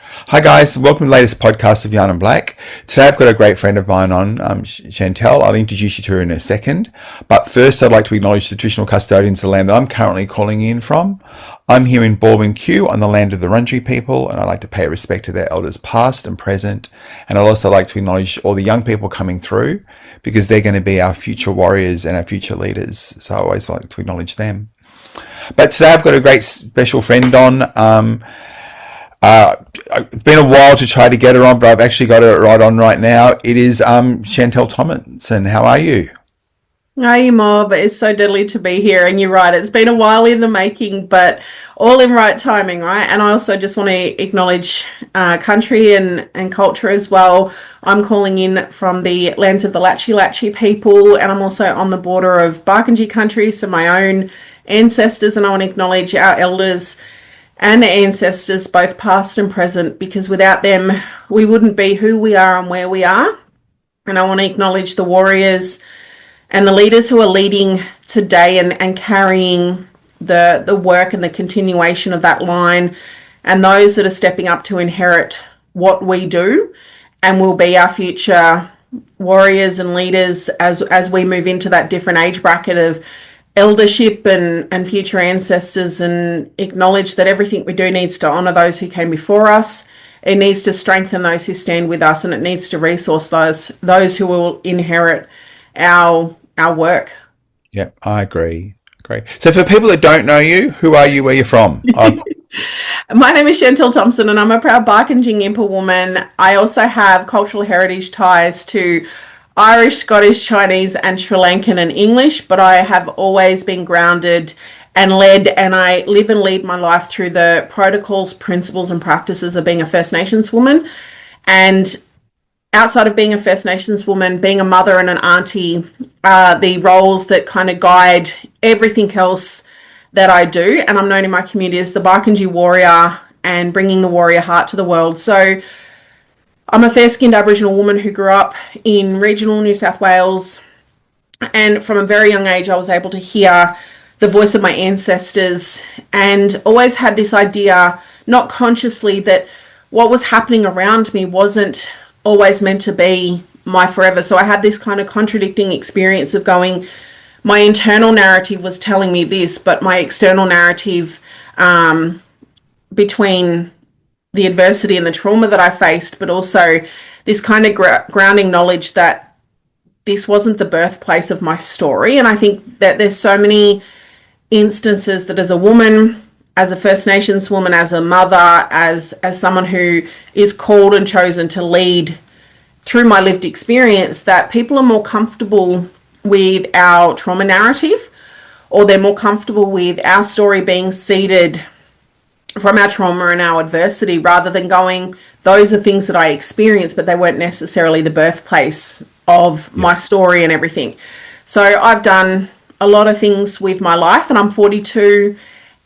Hi guys, welcome to the latest podcast of YarninBlak. Today I've got a great friend of mine on, Shantelle. I'll introduce you to her in a second. But first I'd like to acknowledge the traditional custodians of the land that I'm currently calling in from. I'm here in Wiimpatya on the land of the Wurundjeri people, and I'd like to pay respect to their elders past and present. And I'd also like to acknowledge all the young people coming through because they're going to be our future warriors and our future leaders. So I always like to acknowledge them. But today I've got a great special friend on. It's been a while to try to get her on, but I've actually got her right on right now. It is Shantelle Thompson. How are you? Hi, Mob. It's so deadly to be here. And you're right, it's been a while in the making, but all in right timing, right? And I also just want to acknowledge country and culture as well. I'm calling in from the lands of the Latchi people, and I'm also on the border of Barkindji country, so my own ancestors, and I want to acknowledge our elders and ancestors, both past and present, because without them, we wouldn't be who we are and where we are. And I want to acknowledge the warriors and the leaders who are leading today and carrying the work and the continuation of that line, and those that are stepping up to inherit what we do and will be our future warriors and leaders as we move into that different age bracket of eldership and future ancestors, and acknowledge that everything we do needs to honour those who came before us. It needs to strengthen those who stand with us, and it needs to resource those who will inherit our work. Yeah, I agree. Great. So for people that don't know you, who are you? Where you're from? My name is Shantelle Thompson, and I'm a proud Barkandji woman. I also have cultural heritage ties to Irish, Scottish, Chinese, and Sri Lankan and English, but I have always been grounded and led, and I live and lead my life through the protocols, principles, and practices of being a First Nations woman. And outside of being a First Nations woman, being a mother and an auntie, the roles that kind of guide everything else that I do. And I'm known in my community as the Barkindji Warrior and bringing the warrior heart to the world. So I'm a fair-skinned Aboriginal woman who grew up in regional New South Wales, and from a very young age I was able to hear the voice of my ancestors, and always had this idea, not consciously, that what was happening around me wasn't always meant to be my forever. So I had this kind of contradicting experience of going, my internal narrative was telling me this, but my external narrative between the adversity and the trauma that I faced, but also this kind of grounding knowledge that this wasn't the birthplace of my story. And I think that there's so many instances that as a woman, as a First Nations woman, as a mother, as someone who is called and chosen to lead through my lived experience, that people are more comfortable with our trauma narrative, or they're more comfortable with our story being seeded from our trauma and our adversity, rather than going, those are things that I experienced, but they weren't necessarily the birthplace of my story and everything. So I've done a lot of things with my life, and I'm 42,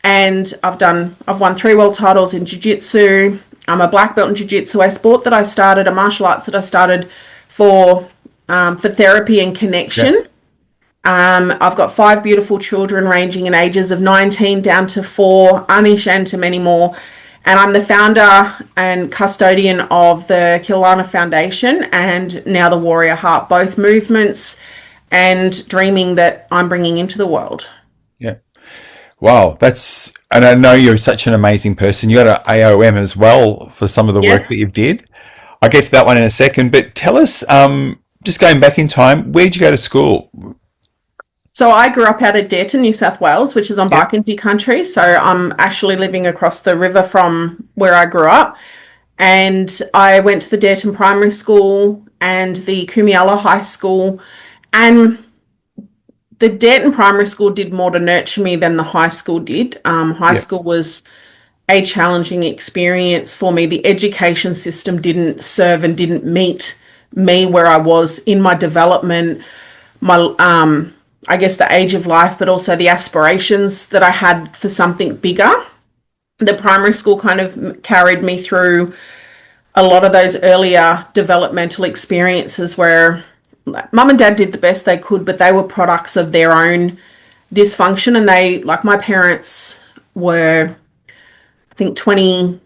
and I've won 3 world titles in Jiu-Jitsu. I'm a black belt in Jiu-Jitsu, a sport that I started, a martial arts that I started for therapy and connection. Yep. I've got 5 beautiful children ranging in ages of 19 down to 4, Anish, and to many more. And I'm the founder and custodian of the Kilana Foundation and now the Warrior Heart, both movements and dreaming that I'm bringing into the world. Yeah. Wow. And I know you're such an amazing person. You got an AOM as well for some of the work that you did. I'll get to that one in a second, but tell us, just going back in time, where'd you go to school? So I grew up out of Dareton, New South Wales, which is on Barkindji country. So I'm actually living across the river from where I grew up. And I went to the Dareton Primary School and the Kumiala High School. And the Dareton Primary School did more to nurture me than the high school did. High school was a challenging experience for me. The education system didn't serve and didn't meet me where I was in my development, my I guess the age of life, but also the aspirations that I had for something bigger. The primary school kind of carried me through a lot of those earlier developmental experiences where mum and dad did the best they could, but they were products of their own dysfunction. And they, like my parents were, I think, 20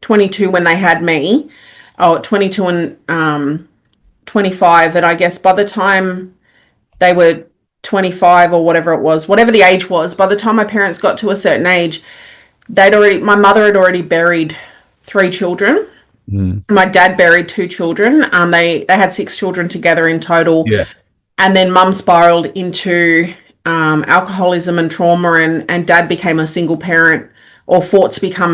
22 when they had me, 22 and 25. And I guess by the time they were 25 or whatever it was, whatever the age was, by the time my parents got to a certain age, my mother had already buried 3 children. My dad buried 2 children. They had 6 children together in total. Yeah. And then mum spiraled into alcoholism and trauma, and dad became a single parent, or fought to become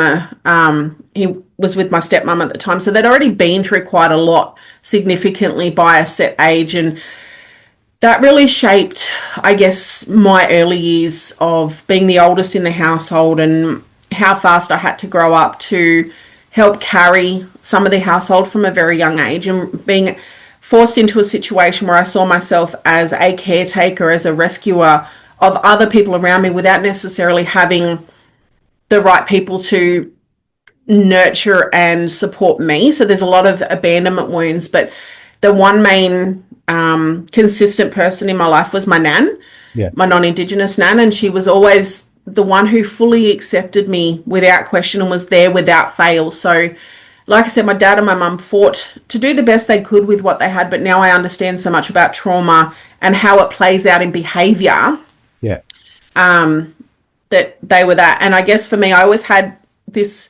he was with my stepmom at the time. So they'd already been through quite a lot significantly by a set age. And that really shaped, I guess, my early years of being the oldest in the household, and how fast I had to grow up to help carry some of the household from a very young age, and being forced into a situation where I saw myself as a caretaker, as a rescuer of other people around me, without necessarily having the right people to nurture and support me. So there's a lot of abandonment wounds, but the one main consistent person in my life was my nan, my non-Indigenous nan, and she was always the one who fully accepted me without question and was there without fail. So like I said, my dad and my mum fought to do the best they could with what they had, but now I understand so much about trauma and how it plays out in behavior. Yeah. That they were that. And I guess for me, I always had this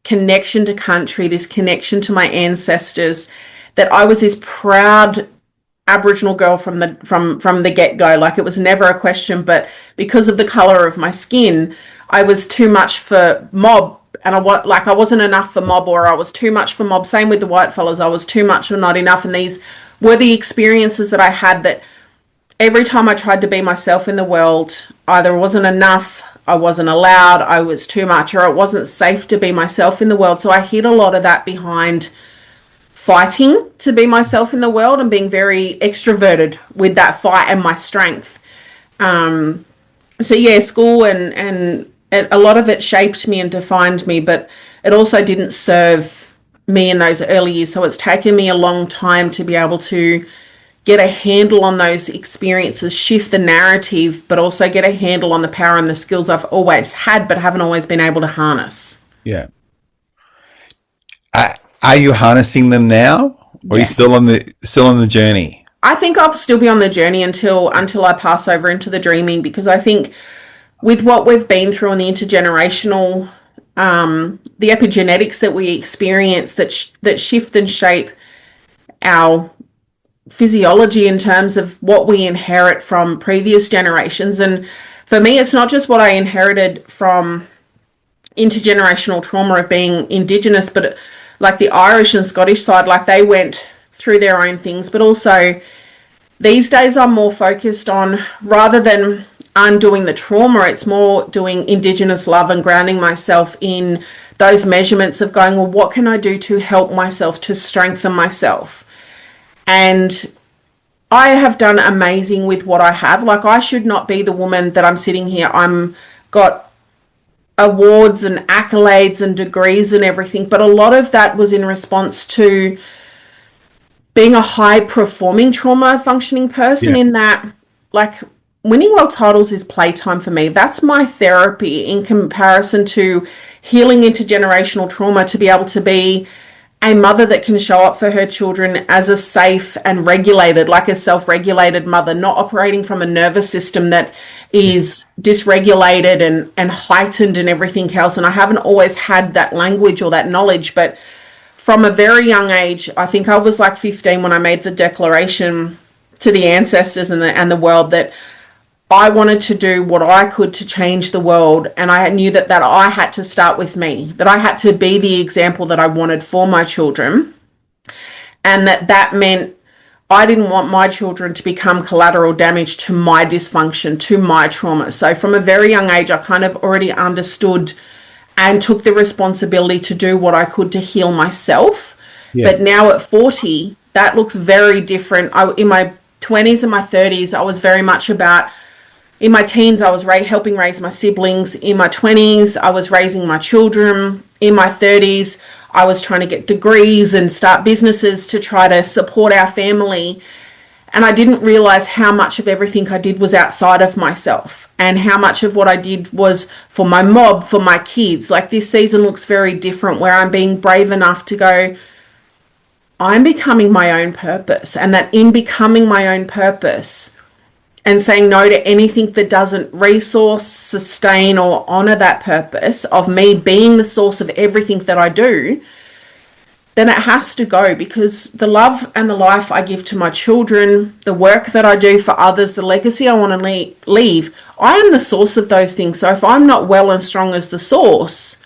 connection to country, this connection to my ancestors, that I was this proud Aboriginal girl from the get-go. Like, it was never a question, but because of the color of my skin, I was too much for mob, and I wasn't enough for mob, or I was too much for mob. Same with the white fellas, I was too much or not enough. And these were the experiences that I had, that every time I tried to be myself in the world, either it wasn't enough, I wasn't allowed, I was too much, or it wasn't safe to be myself in the world. So I hid a lot of that behind fighting to be myself in the world, and being very extroverted with that fight and my strength. So yeah, school and a lot of it shaped me and defined me, but it also didn't serve me in those early years. So it's taken me a long time to be able to get a handle on those experiences, shift the narrative, but also get a handle on the power and the skills I've always had, but haven't always been able to harness. Yeah. Are you harnessing them now, or Yes. are you still on the journey? I think I'll still be on the journey until I pass over into the dreaming, because I think with what we've been through and the intergenerational, the epigenetics that we experience that shift and shape our physiology in terms of what we inherit from previous generations. And for me, it's not just what I inherited from intergenerational trauma of being Indigenous, but like the Irish and Scottish side, like they went through their own things. But also these days I'm more focused on, rather than undoing the trauma, it's more doing Indigenous love and grounding myself in those measurements of going, well, what can I do to help myself, to strengthen myself? And I have done amazing with what I have. Like, I should not be the woman that I'm sitting here. Got awards and accolades and degrees and everything, but a lot of that was in response to being a high performing trauma functioning person. In that, like, winning world titles is playtime for me. That's my therapy in comparison to healing intergenerational trauma, to be able to be a mother that can show up for her children as a safe and regulated, like a self-regulated mother, not operating from a nervous system that is dysregulated and heightened and everything else. And I haven't always had that language or that knowledge, but from a very young age, I think I was like 15 when I made the declaration to the ancestors and the world that I wanted to do what I could to change the world. And I knew that I had to start with me, that I had to be the example that I wanted for my children. And that meant I didn't want my children to become collateral damage to my dysfunction, to my trauma. So from a very young age, I kind of already understood and took the responsibility to do what I could to heal myself. Yeah. But now at 40, that looks very different. In my 20s and my 30s, I was very much about, in my teens, I was helping raise my siblings. In my 20s, I was raising my children. In my 30s, I was trying to get degrees and start businesses to try to support our family. And I didn't realize how much of everything I did was outside of myself, and how much of what I did was for my mob, for my kids. Like, this season looks very different, where I'm being brave enough to go, I'm becoming my own purpose. And that in becoming my own purpose and saying no to anything that doesn't resource, sustain, or honor that purpose of me being the source of everything that I do, then it has to go, because the love and the life I give to my children, the work that I do for others, the legacy I want to leave, I am the source of those things. So if I'm not well and strong as the source,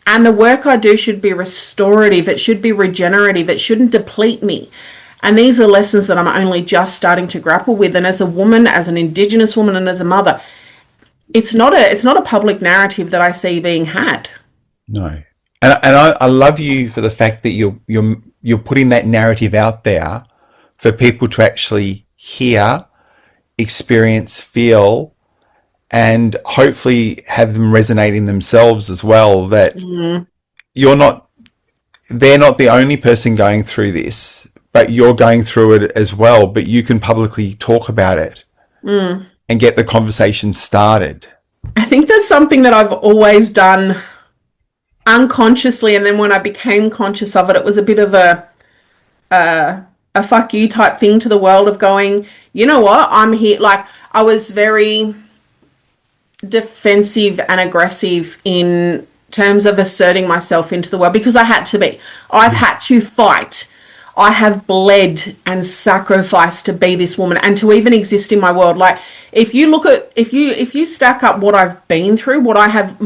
and the work I do should be restorative, it should be regenerative, it shouldn't deplete me. And these are lessons that I'm only just starting to grapple with. And as a woman, as an Indigenous woman, and as a mother, it's not a public narrative that I see being had. No. And I love you for the fact that you're putting that narrative out there for people to actually hear, experience, feel, and hopefully have them resonate in themselves as well. That they're not the only person going through this, but you're going through it as well. But you can publicly talk about it and get the conversation started. I think that's something that I've always done unconsciously, and then when I became conscious of it, it was a bit of a fuck you type thing to the world, of going, you know what, I'm here. Like, I was very defensive and aggressive in terms of asserting myself into the world, because I had to be. I've had to fight. I have bled and sacrificed to be this woman and to even exist in my world. Like, if you look at, if you stack up what I've been through, what I have,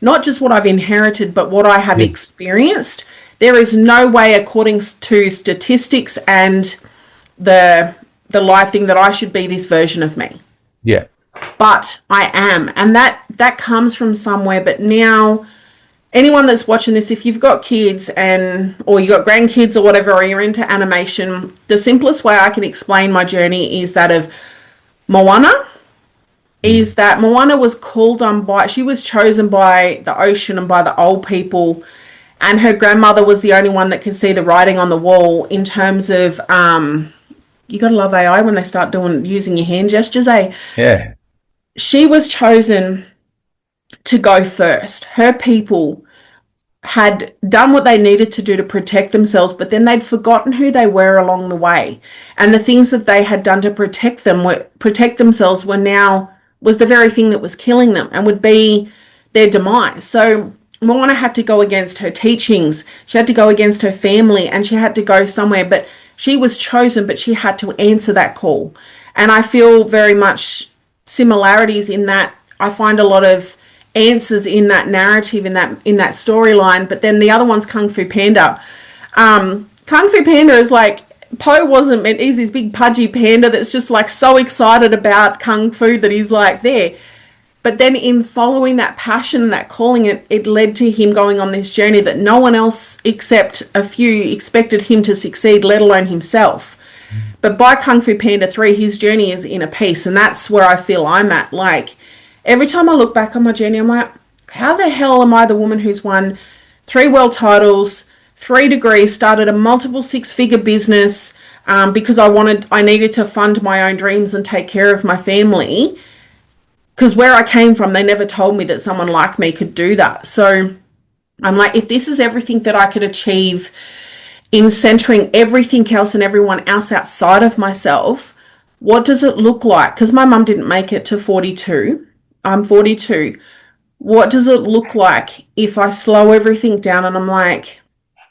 not just what I've inherited, but what I have experienced, there is no way, according to statistics and the live thing, that I should be this version of me. Yeah. But I am. And that comes from somewhere. But now, anyone that's watching this, if you've got kids or you've got grandkids or whatever, or you're into animation, the simplest way I can explain my journey is that of Moana. Is that Moana was called on she was chosen by the ocean and by the old people, and her grandmother was the only one that could see the writing on the wall in terms of, you gotta love AI when they start using your hand gestures, eh? Yeah. She was chosen to go first. Her people had done what they needed to do to protect themselves, but then they'd forgotten who they were along the way. And the things that they had done to protect themselves was the very thing that was killing them and would be their demise. So Moana had to go against her teachings. She had to go against her family, and she had to go somewhere. But she was chosen, but she had to answer that call. And I feel very much similarities in that. I find a lot of answers in that narrative, in that storyline. But then the other one's Kung Fu Panda. Kung Fu Panda is like, Po wasn't meant, he's this big pudgy panda that's just like so excited about Kung Fu that he's like there. But then in following that passion and that calling, it led to him going on this journey that no one else except a few expected him to succeed, let alone himself. But by Kung Fu Panda 3, his journey is inner peace. And that's where I feel I'm at. Like, every time I look back on my journey, I'm like, how the hell am I the woman who's won 3 world titles, 3 degrees, started a multiple 6-figure business because I needed to fund my own dreams and take care of my family? Because where I came from, they never told me that someone like me could do that. So I'm like, if this is everything that I could achieve in centering everything else and everyone else outside of myself, what does it look like? Because my mum didn't make it to 42. I'm 42. What does it look like if I slow everything down and I'm like,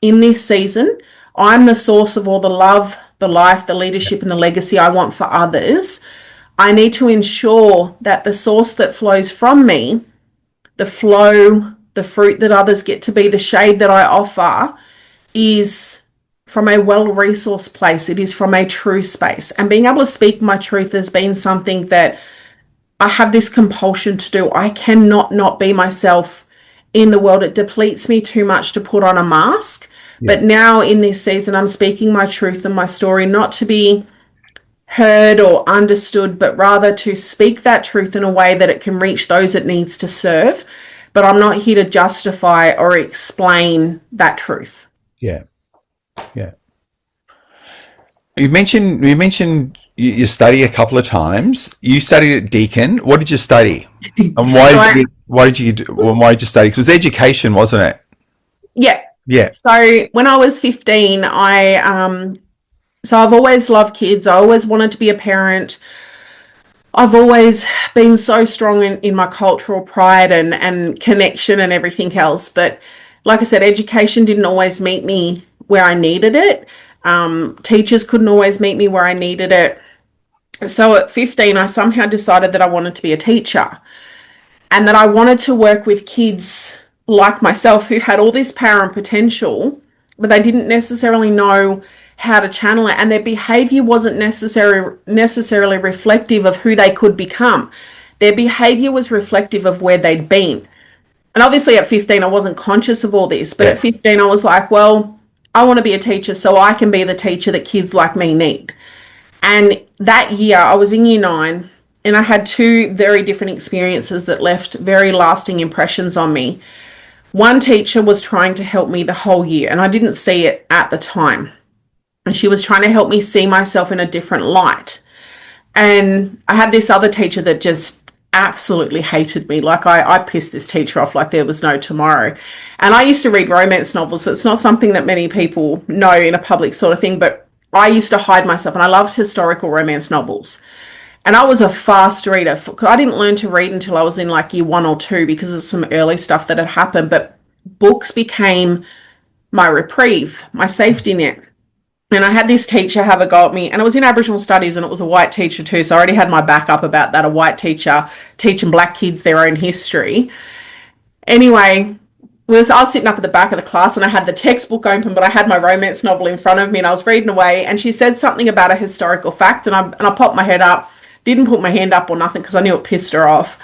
in this season, I'm the source of all the love, the life, the leadership, and the legacy I want for others. I need to ensure that the source that flows from me, the flow, the fruit that others get to be, the shade that I offer, is from a well-resourced place. It is from a true space. And being able to speak my truth has been something that I have this compulsion to do. I cannot not be myself in the world. It depletes me too much to put on a mask. Yeah. But now in this season, I'm speaking my truth and my story, not to be heard or understood, but rather to speak that truth in a way that it can reach those it needs to serve. But I'm not here to justify or explain that truth. Yeah. Yeah. You mentioned you study a couple of times. You studied at Deakin. What did you study? And why So did you why did you study? 'Cause it was education, wasn't it? yeah. Yeah. So when I was 15, so I've always loved kids. I always wanted to be a parent. I've always been so strong in my cultural pride and connection and everything else. But like I said, education didn't always meet me where I needed it. Teachers couldn't always meet me where I needed it. So at 15, I somehow decided that I wanted to be a teacher and that I wanted to work with kids like myself who had all this power and potential, but they didn't necessarily know how to channel it, and their behavior wasn't necessarily reflective of who they could become. Their behavior was reflective of where they'd been. And obviously at 15, I wasn't conscious of all this, but at 15, I was like, well, I want to be a teacher so I can be the teacher that kids like me need. And that year, I was in year 9, and I had 2 very different experiences that left very lasting impressions on me. One teacher was trying to help me the whole year, and I didn't see it at the time. And she was trying to help me see myself in a different light. And I had this other teacher that just absolutely hated me. Like I pissed this teacher off like there was no tomorrow. And I used to read romance novels, so it's not something that many people know in a public sort of thing, but I used to hide myself, and I loved historical romance novels. And I was a fast reader. I didn't learn to read until I was in like year 1 or 2 because of some early stuff that had happened, but books became my reprieve, my safety net. And I had this teacher have a go at me, and it was in Aboriginal studies, and it was a white teacher too, so I already had my back up about that, a white teacher teaching black kids their own history. Anyway, I was sitting up at the back of the class, and I had the textbook open, but I had my romance novel in front of me, and I was reading away, and she said something about a historical fact, and I popped my head up, didn't put my hand up or nothing because I knew it pissed her off.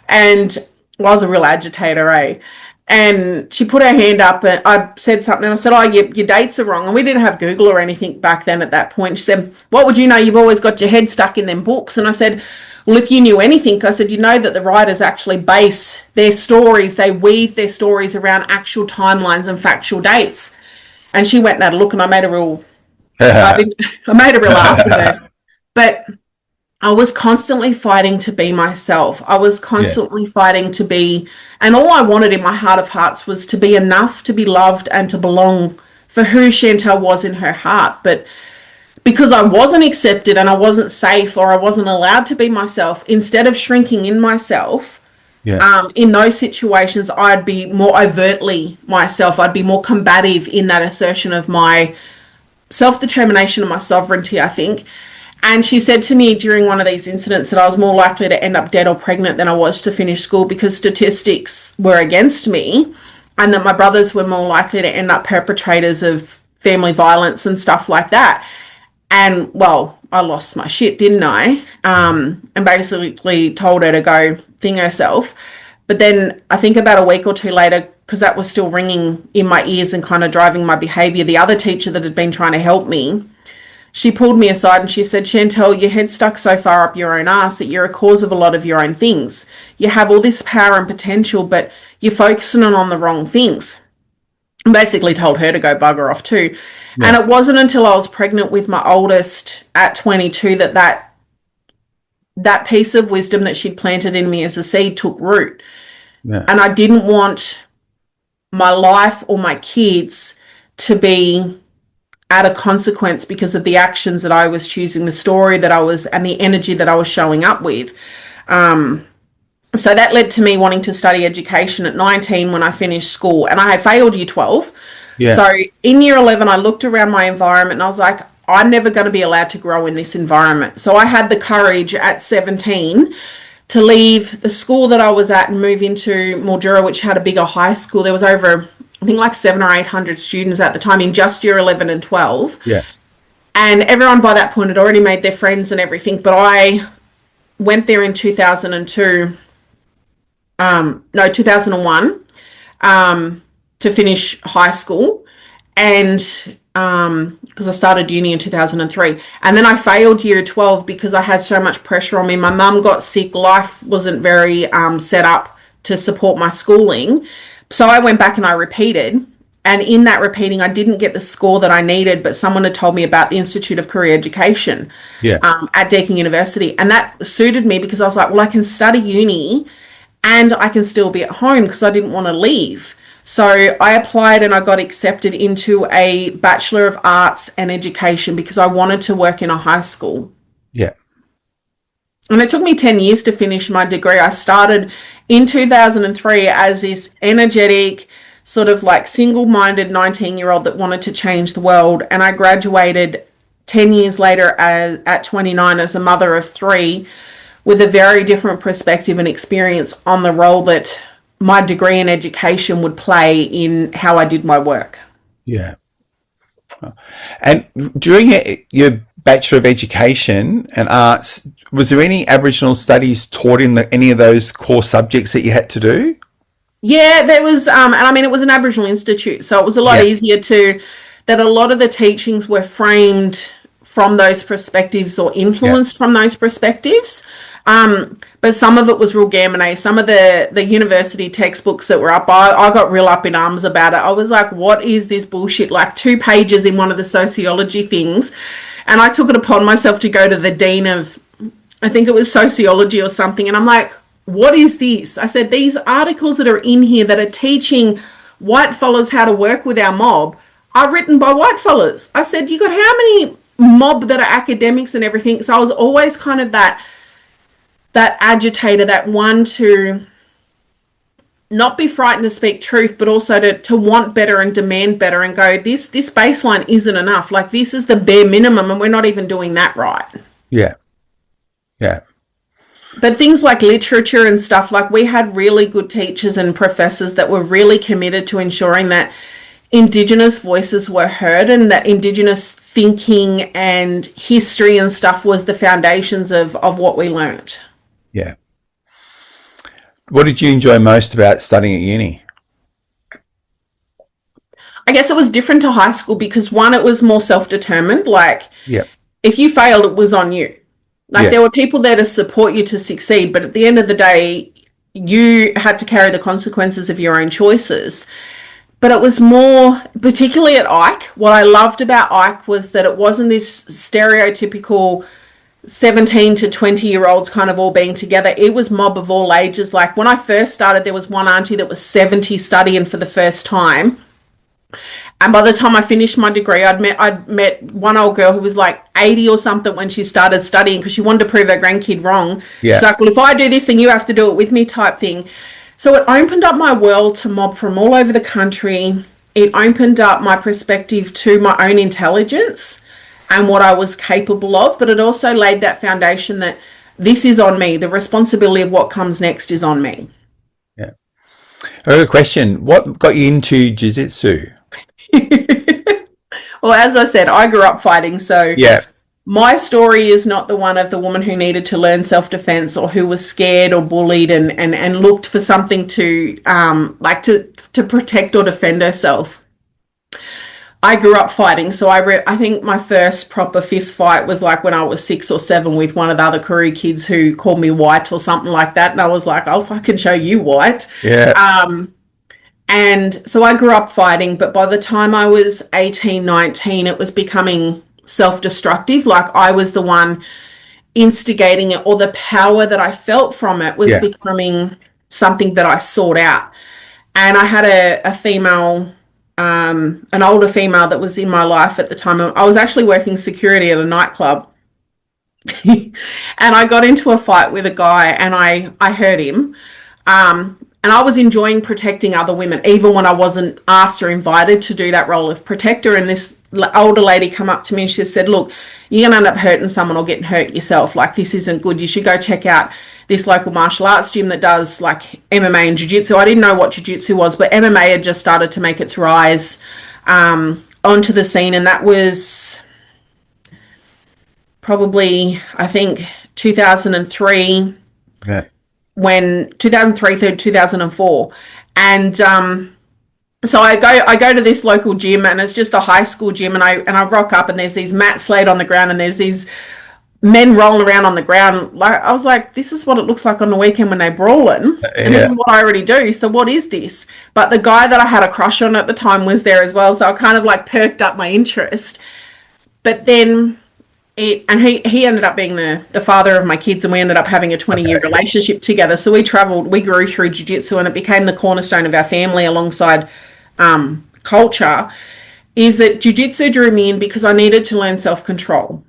And well, I was a real agitator, eh? And she put her hand up, and I said something, and I said, oh, your dates are wrong. And we didn't have Google or anything back then at that point. She said, what would you know? You've always got your head stuck in them books. And I said, well, if you knew anything, I said, you know that the writers actually base their stories, they weave their stories around actual timelines and factual dates. And she went and had a look, and I made a real ass of her. But I was constantly fighting to be myself. I was constantly fighting to be, and all I wanted in my heart of hearts was to be enough to be loved and to belong for who Shantelle was in her heart. But because I wasn't accepted and I wasn't safe, or I wasn't allowed to be myself, instead of shrinking in myself, in those situations, I'd be more overtly myself. I'd be more combative in that assertion of my self-determination and my sovereignty, I think. And she said to me during one of these incidents that I was more likely to end up dead or pregnant than I was to finish school because statistics were against me, and that my brothers were more likely to end up perpetrators of family violence and stuff like that. And, well, I lost my shit, didn't I? And basically told her to go thing herself. But then I think about a week or 2 later, because that was still ringing in my ears and kind of driving my behaviour, the other teacher that had been trying to help me, she pulled me aside and she said, Shantelle, your head's stuck so far up your own ass that you're a cause of a lot of your own things. You have all this power and potential, but you're focusing on the wrong things. And basically told her to go bugger off too. Yeah. And it wasn't until I was pregnant with my oldest at 22 that piece of wisdom that she'd planted in me as a seed took root. Yeah. And I didn't want my life or my kids to be at a consequence because of the actions that I was choosing, the story that I was, and the energy that I was showing up with. So that led to me wanting to study education at 19 when I finished school, and I had failed year 12. Yeah. So in year 11, I looked around my environment and I was like, I'm never going to be allowed to grow in this environment. So I had the courage at 17 to leave the school that I was at and move into Mildura, which had a bigger high school. There was over, I think, like 700 or 800 students at the time in just year 11 and 12. Yeah. And everyone by that point had already made their friends and everything. But I went there in 2001, to finish high school. And because I started uni in 2003. And then I failed year 12 because I had so much pressure on me. My mum got sick. Life wasn't very set up to support my schooling. So I went back and I repeated. And in that repeating, I didn't get the score that I needed, but someone had told me about the Institute of Career Education at Deakin University. And that suited me because I was like, well, I can study uni and I can still be at home because I didn't want to leave. So I applied and I got accepted into a Bachelor of Arts and Education because I wanted to work in a high school. Yeah. And it took me 10 years to finish my degree. I started in 2003 as this energetic, sort of like single-minded 19-year-old that wanted to change the world. And I graduated 10 years later at 29 as a mother of 3 with a very different perspective and experience on the role that my degree in education would play in how I did my work. Yeah. And during your Bachelor of Education and Arts, was there any Aboriginal studies taught in any of those core subjects that you had to do? Yeah, there was, and I mean, it was an Aboriginal institute, so it was a lot easier that a lot of the teachings were framed from those perspectives or influenced from those perspectives. But some of it was real Gamine. Some of the university textbooks that were up, I got real up in arms about it. I was like, what is this bullshit? Like 2 pages in one of the sociology things. And I took it upon myself to go to the dean of, I think it was sociology or something. And I'm like, what is this? I said, these articles that are in here that are teaching white fellas how to work with our mob are written by white fellas. I said, you got how many mob that are academics and everything? So I was always kind of that agitator, that one to not be frightened to speak truth, but also to want better and demand better and go, this baseline isn't enough. Like, this is the bare minimum and we're not even doing that right. Yeah. Yeah. But things like literature and stuff, like we had really good teachers and professors that were really committed to ensuring that Indigenous voices were heard and that Indigenous thinking and history and stuff was the foundations of what we learnt. Yeah. What did you enjoy most about studying at uni? I guess it was different to high school because, one, it was more self-determined. Like, if you failed, it was on you. Like, there were people there to support you to succeed, but at the end of the day, you had to carry the consequences of your own choices. But it was more, particularly at Ike, what I loved about Ike was that it wasn't this stereotypical 17 to 20-year-olds kind of all being together. It was mob of all ages. Like, when I first started, there was one auntie that was 70 studying for the first time. And by the time I finished my degree, I'd met one old girl who was like 80 or something when she started studying because she wanted to prove her grandkid wrong. Yeah. She's like, well, if I do this, then you have to do it with me type thing. So it opened up my world to mob from all over the country. It opened up my perspective to my own intelligence and what I was capable of. But it also laid that foundation that this is on me. The responsibility of what comes next is on me. Yeah. I have a question. What got you into jiu-jitsu? Well, as I said, I grew up fighting, so my story is not the one of the woman who needed to learn self-defense or who was scared or bullied and looked for something to to protect or defend herself. I grew up fighting, so I think my first proper fist fight was like when I was 6 or 7 with one of the other Koori kids who called me white or something like that, and I was like, I'll fucking show you white. Yeah. And so I grew up fighting, but by the time I was 18, 19, it was becoming self-destructive. Like, I was the one instigating it, or the power that I felt from it was becoming something that I sought out. And I had a female, an older female that was in my life at the time. I was actually working security at a nightclub. And I got into a fight with a guy and I hurt him. And I was enjoying protecting other women, even when I wasn't asked or invited to do that role of protector. And this older lady come up to me and she said, look, you're going to end up hurting someone or getting hurt yourself. Like, this isn't good. You should go check out this local martial arts gym that does like MMA and jiu-jitsu. I didn't know what jiu-jitsu was, but MMA had just started to make its rise onto the scene. And that was probably, I think, 2003. Yeah. When 2003 through 2004, and so I go to this local gym, and it's just a high school gym, and I rock up, and there's these mats laid on the ground, and there's these men rolling around on the ground. Like, I was like, this is what it looks like on the weekend when they're brawling, and this is what I already do. So what is this? But the guy that I had a crush on at the time was there as well, so I kind of like perked up my interest. But then he ended up being the father of my kids, and we ended up having a 20-year relationship together. So we grew through jiu-jitsu, and it became the cornerstone of our family alongside culture. Is that jiu-jitsu drew me in because I needed to learn self-control.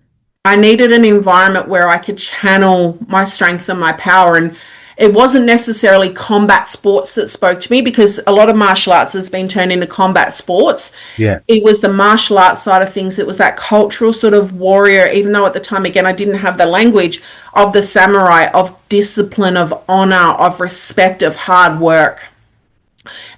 I needed an environment where I could channel my strength and my power. And it wasn't necessarily combat sports that spoke to me, because a lot of martial arts has been turned into combat sports. Yeah. It was the martial arts side of things. It was that cultural sort of warrior, even though at the time, again, I didn't have the language of the samurai, of discipline, of honor, of respect, of hard work.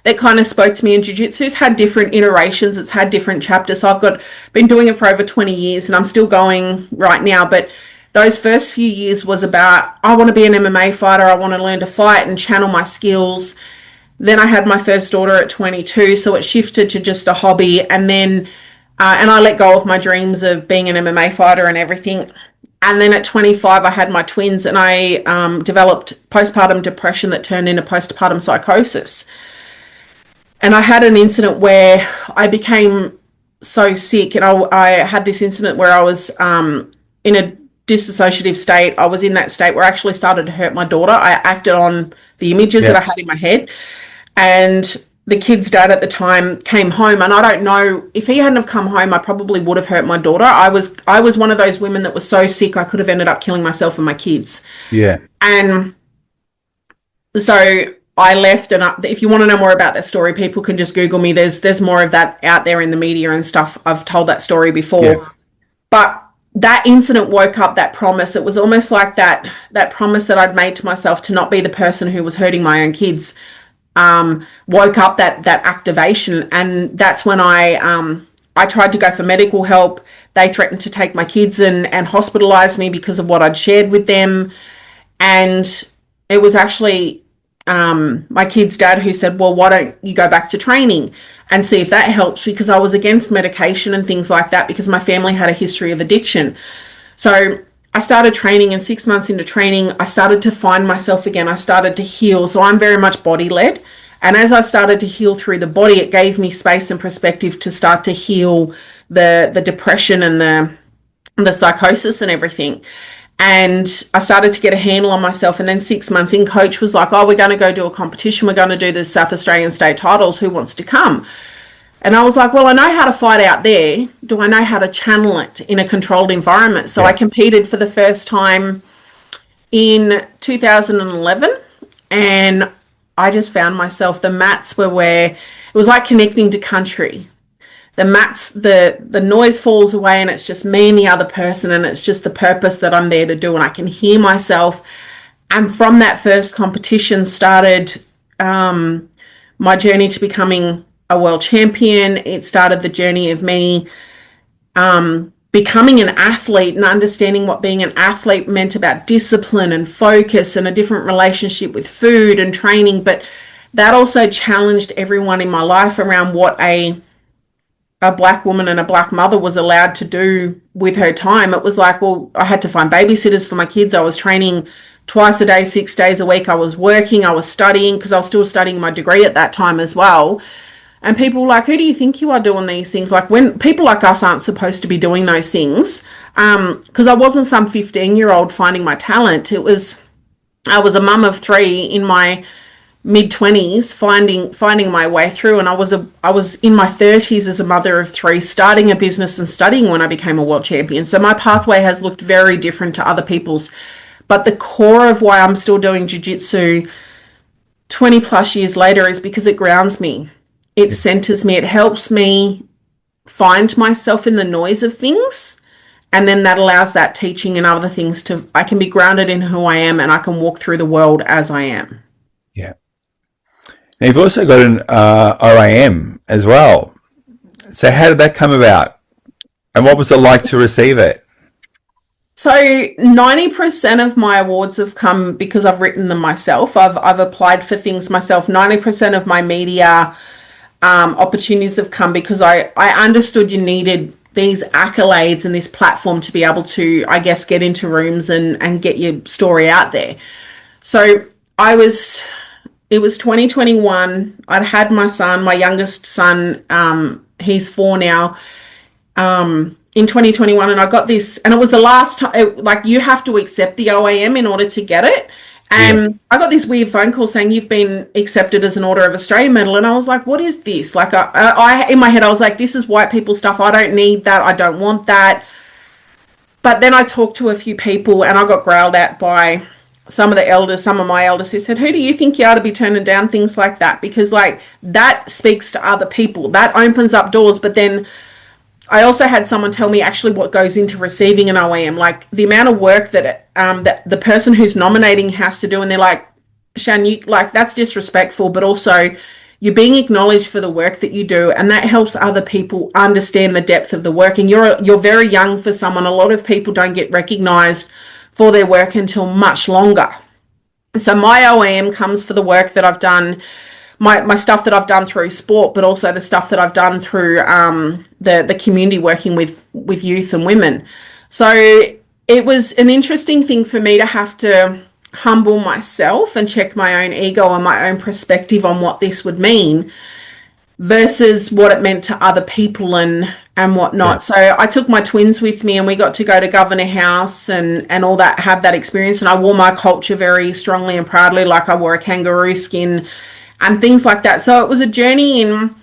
That kind of spoke to me. And jiu-jitsu's had different iterations. It's had different chapters. So I've been doing it for over 20 years, and I'm still going right now. But those first few years was about, I want to be an MMA fighter. I want to learn to fight and channel my skills. Then I had my first daughter at 22. So it shifted to just a hobby. And then, and I let go of my dreams of being an MMA fighter and everything. And then at 25, I had my twins, and I developed postpartum depression that turned into postpartum psychosis. And I had an incident where I became so sick, and I had this incident where I was in a dissociative state. I was in that state where I actually started to hurt my daughter. I acted on the images that I had in my head. And the kid's dad at the time came home, and I don't know, if he hadn't have come home, I probably would have hurt my daughter. I was one of those women that was so sick I could have ended up killing myself and my kids. Yeah. And so I left, and if you want to know more about that story, people can just Google me. There's more of that out there in the media and stuff. I've told that story before. Yeah. But that incident woke up that promise. It was almost like that promise that I'd made to myself to not be the person who was hurting my own kids. Woke up that activation, and that's when I tried to go for medical help. They threatened to take my kids and hospitalize me because of what I'd shared with them. And it was actually my kid's dad who said, well, why don't you go back to training and see if that helps, because I was against medication and things like that, because my family had a history of addiction. So I started training, and 6 months into training, I started to find myself again. I started to heal. So I'm very much body-led. And as I started to heal through the body, it gave me space and perspective to start to heal the depression and the psychosis and everything. And I started to get a handle on myself. And then 6 months in, coach was like, oh, we're going to go do a competition. We're going to do the South Australian state titles. Who wants to come? And I was like, well, I know how to fight out there. Do I know how to channel it in a controlled environment? So I competed for the first time in 2011. And I just found myself, the mats were where it was like connecting to country. The mats, the noise falls away, and it's just me and the other person, and it's just the purpose that I'm there to do, and I can hear myself. And from that first competition started my journey to becoming a world champion. It started the journey of me becoming an athlete and understanding what being an athlete meant about discipline and focus and a different relationship with food and training. But that also challenged everyone in my life around what a black woman and a black mother was allowed to do with her time. It was like, well, I had to find babysitters for my kids. I was training twice a day, 6 days a week. I was working, I was studying, because I was still studying my degree at that time as well. And people were like, who do you think you are doing these things? Like, when people like us aren't supposed to be doing those things. Because I wasn't some 15-year-old finding my talent. I was a mum of three in my mid-20s finding my way through, and I was in my 30s as a mother of three, starting a business and studying when I became a world champion. So my pathway has looked very different to other people's, but the core of why I'm still doing jiu-jitsu 20 plus years later is because it grounds me. It centers me. It helps me find myself in the noise of things, and then that allows that teaching and other things I can be grounded in who I am, and I can walk through the world as I am. Yeah. Now, you've also got an RAM as well. So how did that come about? And what was it like to receive it? So 90% of my awards have come because I've written them myself. I've applied for things myself. 90% of my media opportunities have come because I understood you needed these accolades and this platform to be able to, I guess, get into rooms and get your story out there. So it was 2021. I'd had my son, my youngest son, he's 4 now, in 2021, and I got this, and it was the last time, like, you have to accept the OAM in order to get it. And I got this weird phone call saying, you've been accepted as an Order of Australia medal. And I was like, what is this? Like, I in my head, I was like, this is white people stuff. I don't need that. I don't want that. But then I talked to a few people, and I got growled at by some of the elders, some of my elders, who said, who do you think you are to be turning down things like that? Because, like, that speaks to other people. That opens up doors. But then I also had someone tell me actually what goes into receiving an OAM, like the amount of work that that the person who's nominating has to do. And they're like, Shan, you, like, that's disrespectful, but also you're being acknowledged for the work that you do, and that helps other people understand the depth of the work. And you're very young for someone. A lot of people don't get recognized for their work until much longer. So my OAM comes for the work that I've done, my stuff that I've done through sport, but also the stuff that I've done through the community, working with youth and women. So it was an interesting thing for me to have to humble myself and check my own ego and my own perspective on what this would mean versus what it meant to other people and whatnot. So I took my twins with me, and we got to go to Governor House and all that, have that experience. And I wore my culture very strongly and proudly, like I wore a kangaroo skin and things like that. So it was a journey in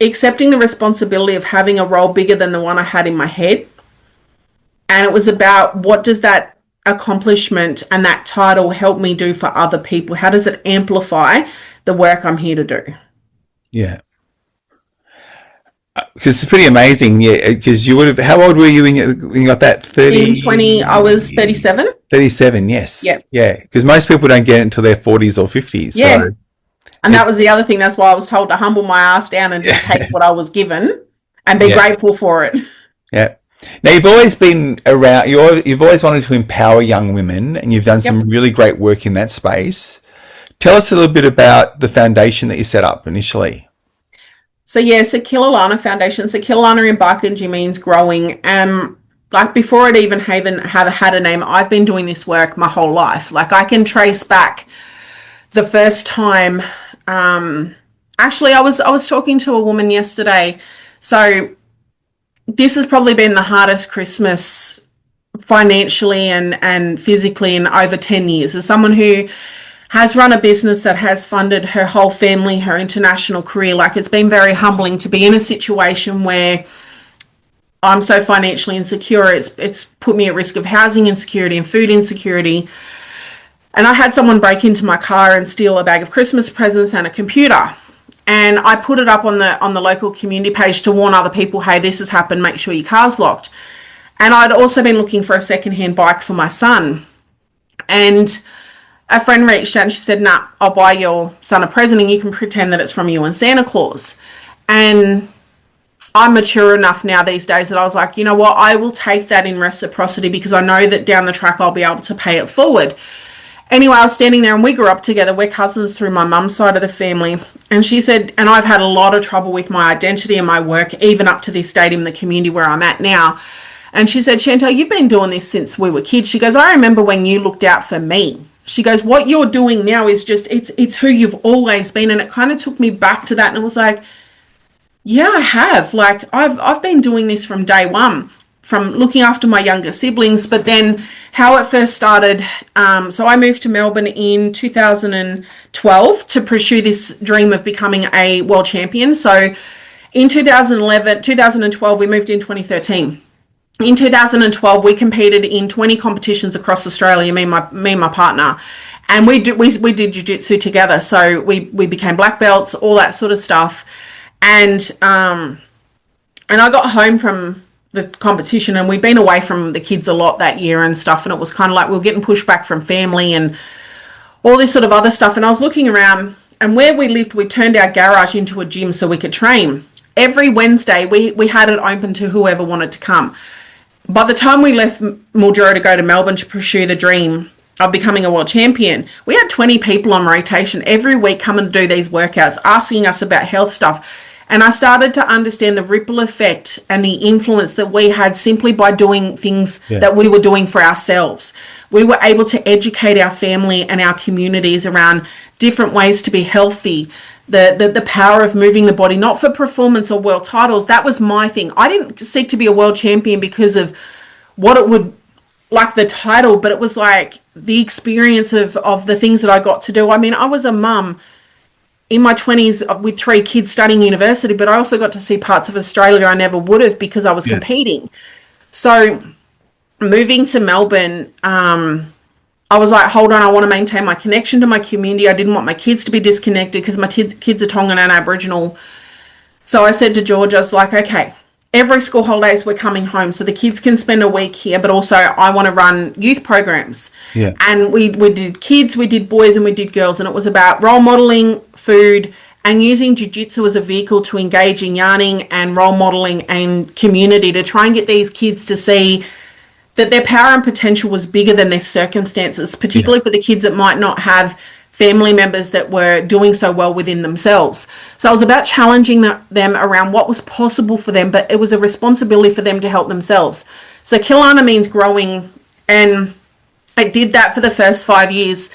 accepting the responsibility of having a role bigger than the one I had in my head. And it was about, what does that accomplishment and that title help me do for other people? How does it amplify the work I'm here to do? Yeah. Because it's pretty amazing, because you would have, how old were you when you got that? 30? In 20, I was 37. 37, yes. Yeah. Yeah, because most people don't get it until their 40s or 50s. Yeah. So and that was the other thing. That's why I was told to humble my ass down and just take what I was given and be grateful for it. Yeah. Now, you've always been around, you've always wanted to empower young women, and you've done some really great work in that space. Tell us a little bit about the foundation that you set up initially. So Killalana Foundation. So Killalana in Barkindji means growing. Like, before it even had a name, I've been doing this work my whole life. Like, I can trace back the first time. Actually, I was talking to a woman yesterday. So this has probably been the hardest Christmas financially and physically in over 10 years. As someone who has run a business that has funded her whole family, her international career, like, it's been very humbling to be in a situation where I'm so financially insecure. It's put me at risk of housing insecurity and food insecurity. And I had someone break into my car and steal a bag of Christmas presents and a computer. And I put it up on the local community page to warn other people, hey, this has happened, make sure your car's locked. And I'd also been looking for a secondhand bike for my son. And a friend reached out and she said, nah, I'll buy your son a present and you can pretend that it's from you and Santa Claus. And I'm mature enough now these days that I was like, you know what, I will take that in reciprocity, because I know that down the track I'll be able to pay it forward. Anyway, I was standing there, and we grew up together. We're cousins through my mum's side of the family. And she said, and I've had a lot of trouble with my identity and my work, even up to this date in the community where I'm at now. And she said, Shantelle, you've been doing this since we were kids. She goes, I remember when you looked out for me. She goes, what you're doing now is just, it's who you've always been. And it kind of took me back to that. And it was like, yeah, I have. Like, I've been doing this from day one, from looking after my younger siblings. But then how it first started, so I moved to Melbourne in 2012 to pursue this dream of becoming a world champion. So in 2012, we moved in 2013. In 2012, we competed in 20 competitions across Australia, me and my partner. And we did jiu-jitsu together. So we became black belts, all that sort of stuff. And I got home from the competition, and we'd been away from the kids a lot that year and stuff, and it was kind of like we were getting pushback from family and all this sort of other stuff. And I was looking around, and where we lived, we turned our garage into a gym so we could train. Every Wednesday, we had it open to whoever wanted to come. By the time we left Mildura to go to Melbourne to pursue the dream of becoming a world champion, we had 20 people on rotation every week coming to do these workouts, asking us about health stuff. And I started to understand the ripple effect and the influence that we had simply by doing things that we were doing for ourselves. We were able to educate our family and our communities around different ways to be healthy, the power of moving the body, not for performance or world titles. That was my thing. I didn't seek to be a world champion because of what it would, like the title, but it was like the experience of the things that I got to do. I mean, I was a mum in my 20s with 3 kids studying university, but I also got to see parts of Australia I never would have because I was competing. So moving to Melbourne, I was like, hold on, I want to maintain my connection to my community. I didn't want my kids to be disconnected because my kids are Tongan and Aboriginal. So I said to George, I was like, okay, every school holidays we're coming home so the kids can spend a week here, but also I want to run youth programs. Yeah. And we did kids, we did boys, and we did girls, and it was about role modeling, food, and using jiu-jitsu as a vehicle to engage in yarning and role modeling and community to try and get these kids to see that their power and potential was bigger than their circumstances, particularly for the kids that might not have family members that were doing so well within themselves. So it was about challenging them around what was possible for them, but it was a responsibility for them to help themselves. So Kilana means growing, and I did that for the first 5 years.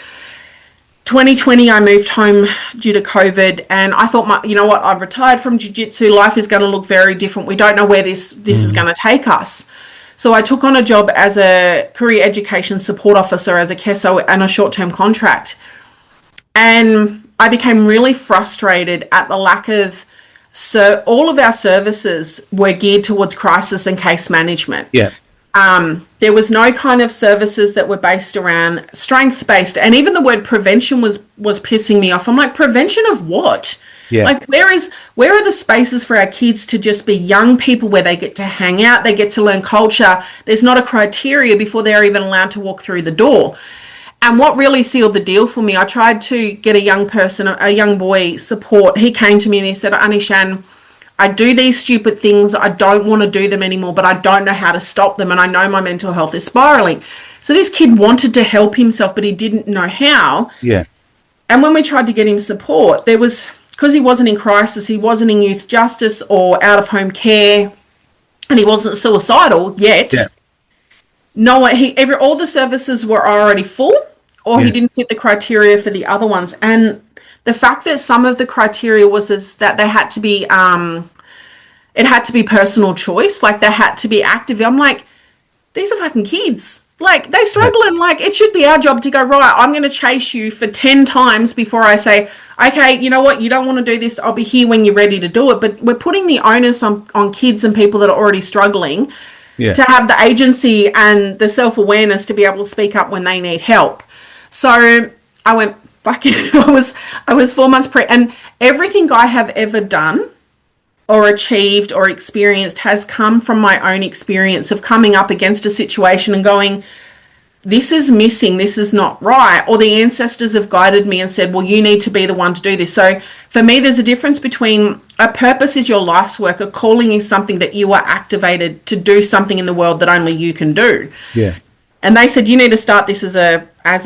2020, I moved home due to COVID, and I thought, you know what, I've retired from jiu-jitsu. Life is going to look very different. We don't know where this is going to take us. So I took on a job as a career education support officer as a KESO and a short-term contract. And I became really frustrated at the lack of, all of our services were geared towards crisis and case management. Yeah. There was no kind of services that were based around strength-based. And even the word prevention was pissing me off. I'm like, prevention of what? Yeah. Like, where are the spaces for our kids to just be young people where they get to hang out, they get to learn culture? There's not a criteria before they're even allowed to walk through the door. And what really sealed the deal for me, I tried to get a young boy support. He came to me and he said, Anishan, I do these stupid things. I don't want to do them anymore, but I don't know how to stop them. And I know my mental health is spiraling. So this kid wanted to help himself, but he didn't know how. Yeah. And when we tried to get him support, because he wasn't in crisis, he wasn't in youth justice or out of home care, and he wasn't suicidal yet. Yeah. All the services were already full, or he didn't fit the criteria for the other ones. And the fact that some of the criteria was that they had to be, it had to be personal choice, like they had to be active. I'm like, these are fucking kids. Like, they struggle, and like, it should be our job to go, right, I'm going to chase you for 10 times before I say, okay, you know what, you don't want to do this, I'll be here when you're ready to do it. But we're putting the onus on kids and people that are already struggling to have the agency and the self-awareness to be able to speak up when they need help. So I went back, I was 4 months and everything I have ever done or achieved or experienced has come from my own experience of coming up against a situation and going, this is missing, this is not right. Or the ancestors have guided me and said, well, you need to be the one to do this. So for me, there's a difference between a purpose is your life's work, a calling is something that you are activated to do something in the world that only you can do. Yeah. And they said, you need to start this as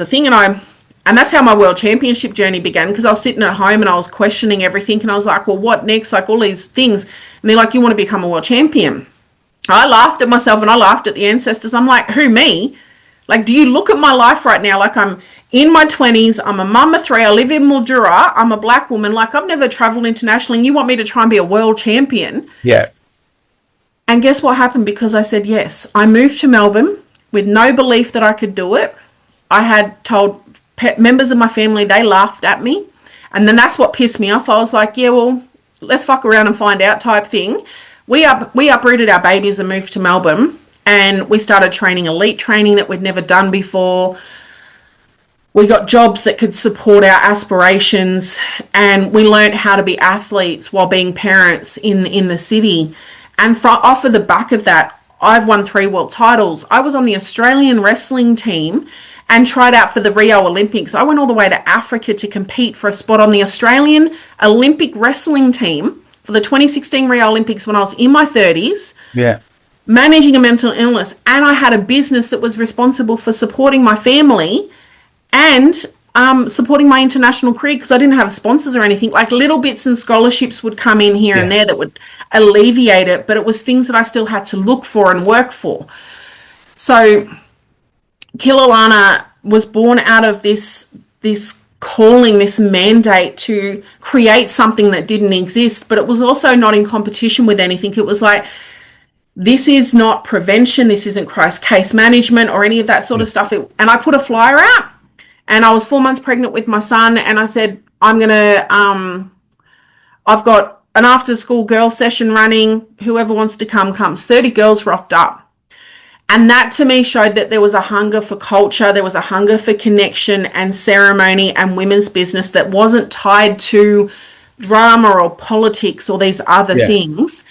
a thing. And that's how my world championship journey began, because I was sitting at home and I was questioning everything. And I was like, well, what next? Like, all these things. And they're like, you want to become a world champion? I laughed at myself and I laughed at the ancestors. I'm like, who, me? Like, do you look at my life right now? Like, I'm in my 20s. I'm a mum of 3. I live in Mildura. I'm a black woman. Like, I've never traveled internationally. And you want me to try and be a world champion? Yeah. And guess what happened? Because I said yes. I moved to Melbourne with no belief that I could do it. I had told members of my family, they laughed at me. And then that's what pissed me off. I was like, yeah, well, let's fuck around and find out type thing. We uprooted our babies and moved to Melbourne. And we started training elite training that we'd never done before. We got jobs that could support our aspirations. And we learned how to be athletes while being parents in the city. And off of the back of that, I've won 3 world titles. I was on the Australian wrestling team and tried out for the Rio Olympics. I went all the way to Africa to compete for a spot on the Australian Olympic wrestling team for the 2016 Rio Olympics when I was in my 30s. Yeah. Managing a mental illness, and I had a business that was responsible for supporting my family, and supporting my international career because I didn't have sponsors or anything. Like little bits and scholarships would come in here and there that would alleviate it, but it was things that I still had to look for and work for. So Kilalana was born out of this calling, this mandate to create something that didn't exist, but it was also not in competition with anything. It was like, this is not prevention, this isn't case management or any of that sort of stuff. And I put a flyer out, and I was 4 months pregnant with my son, and I said, I've got an after school girls session running, whoever wants to come comes. 30 girls rocked up. And that to me showed that there was a hunger for culture, there was a hunger for connection and ceremony and women's business that wasn't tied to drama or politics or these other things.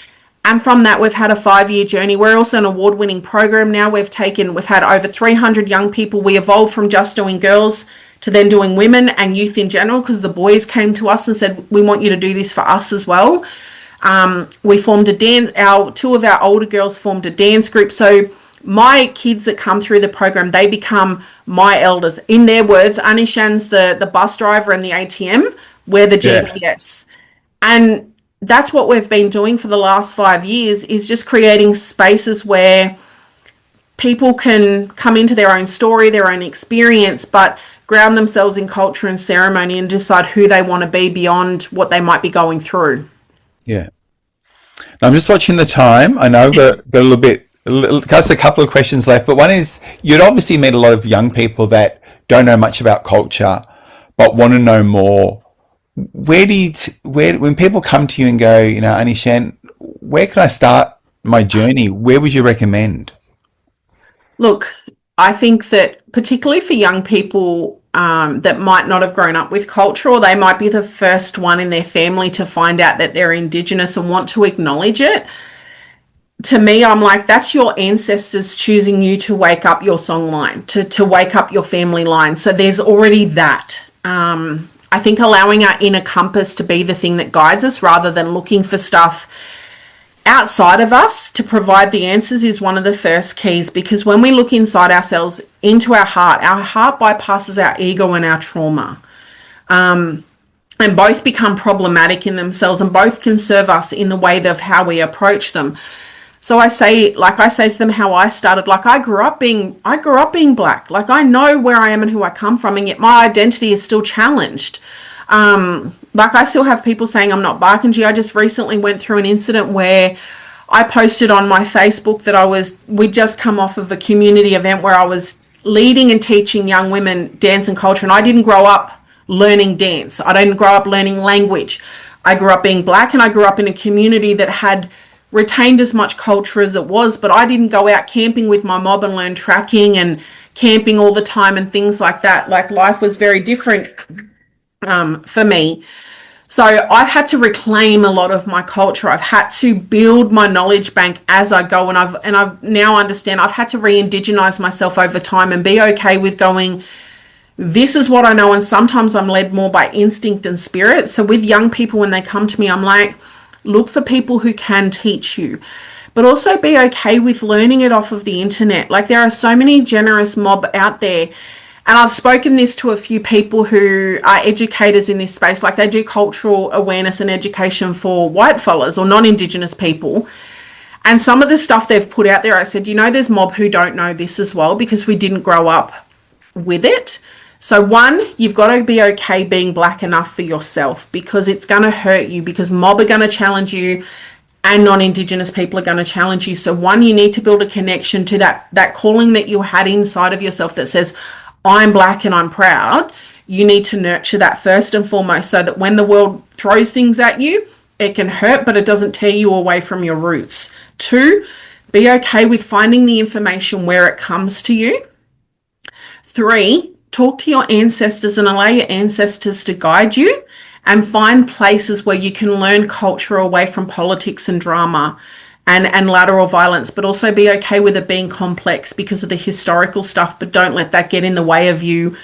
And from that, we've had a 5-year journey. We're also an award-winning program now. We've had over 300 young people. We evolved from just doing girls to then doing women and youth in general, because the boys came to us and said, we want you to do this for us as well. We formed a dance. Two of our older girls formed a dance group. So my kids that come through the program, they become my elders. In their words, Anishan's the bus driver and the ATM. We're the GPS. And that's what we've been doing for the last 5 years, is just creating spaces where people can come into their own story, their own experience, but ground themselves in culture and ceremony and decide who they want to be beyond what they might be going through. Yeah. Now, I'm just watching the time. I know we've got just a couple of questions left, but one is, you'd obviously meet a lot of young people that don't know much about culture, but want to know more. When people come to you and go, Anishan, where can I start my journey? Where would you recommend? Look, I think that particularly for young people that might not have grown up with culture, or they might be the first one in their family to find out that they're Indigenous and want to acknowledge it. To me, I'm like, that's your ancestors choosing you to wake up your song line, to wake up your family line. So there's already that. I think allowing our inner compass to be the thing that guides us rather than looking for stuff outside of us to provide the answers is one of the first keys, because when we look inside ourselves into our heart bypasses our ego and our trauma. And both become problematic in themselves, and both can serve us in the way of how we approach them. So I say to them how I started. Like, I grew up being Black. Like, I know where I am and who I come from, and yet my identity is still challenged. Like, I still have people saying I'm not Barkandji. I just recently went through an incident where I posted on my Facebook that we'd just come off of a community event where I was leading and teaching young women dance and culture, and I didn't grow up learning dance. I didn't grow up learning language. I grew up being Black, and I grew up in a community that had retained as much culture as it was, but I didn't go out camping with my mob and learn tracking and camping all the time and things like that. Like, life was very different for me. So I've had to reclaim a lot of my culture. I've had to build my knowledge bank as I go, and I've now understand I've had to re-indigenize myself over time and be okay with going, this is what I know, and sometimes I'm led more by instinct and spirit. So with young people, when they come to me, I'm like, look for people who can teach you, but also be okay with learning it off of the internet. Like, there are so many generous mob out there, and I've spoken this to a few people who are educators in this space. Like, they do cultural awareness and education for white fellas or non-Indigenous people, and some of the stuff they've put out there, I said, there's mob who don't know this as well, because we didn't grow up with it. So one, you've got to be okay being Black enough for yourself, because it's going to hurt you, because mob are going to challenge you and non-Indigenous people are going to challenge you. So one, you need to build a connection to that calling that you had inside of yourself that says, I'm Black and I'm proud. You need to nurture that first and foremost, so that when the world throws things at you, it can hurt, but it doesn't tear you away from your roots. Two, be okay with finding the information where it comes to you. Three, talk to your ancestors and allow your ancestors to guide you, and find places where you can learn culture away from politics and drama and lateral violence, but also be okay with it being complex because of the historical stuff, but don't let that get in the way of you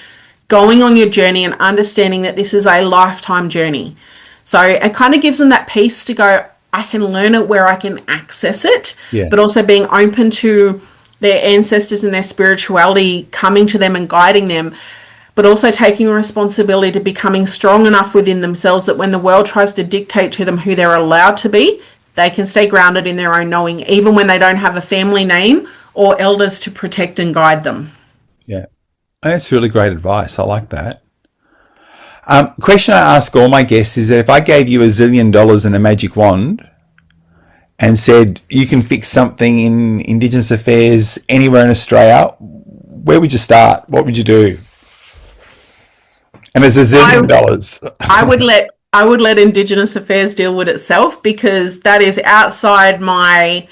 going on your journey and understanding that this is a lifetime journey. So it kind of gives them that peace to go, I can learn it where I can access it, but also being open to their ancestors and their spirituality coming to them and guiding them. but also taking responsibility to becoming strong enough within themselves that when the world tries to dictate to them who they're allowed to be, they can stay grounded in their own knowing, even when they don't have a family name or elders to protect and guide them. Yeah, that's really great advice. I like that. Question I ask all my guests is that if I gave you $1 zillion and a magic wand and said you can fix something in Indigenous affairs anywhere in Australia, where would you start? What would you do? And there's $1 zillion. I would let Indigenous affairs deal with itself, because that is outside my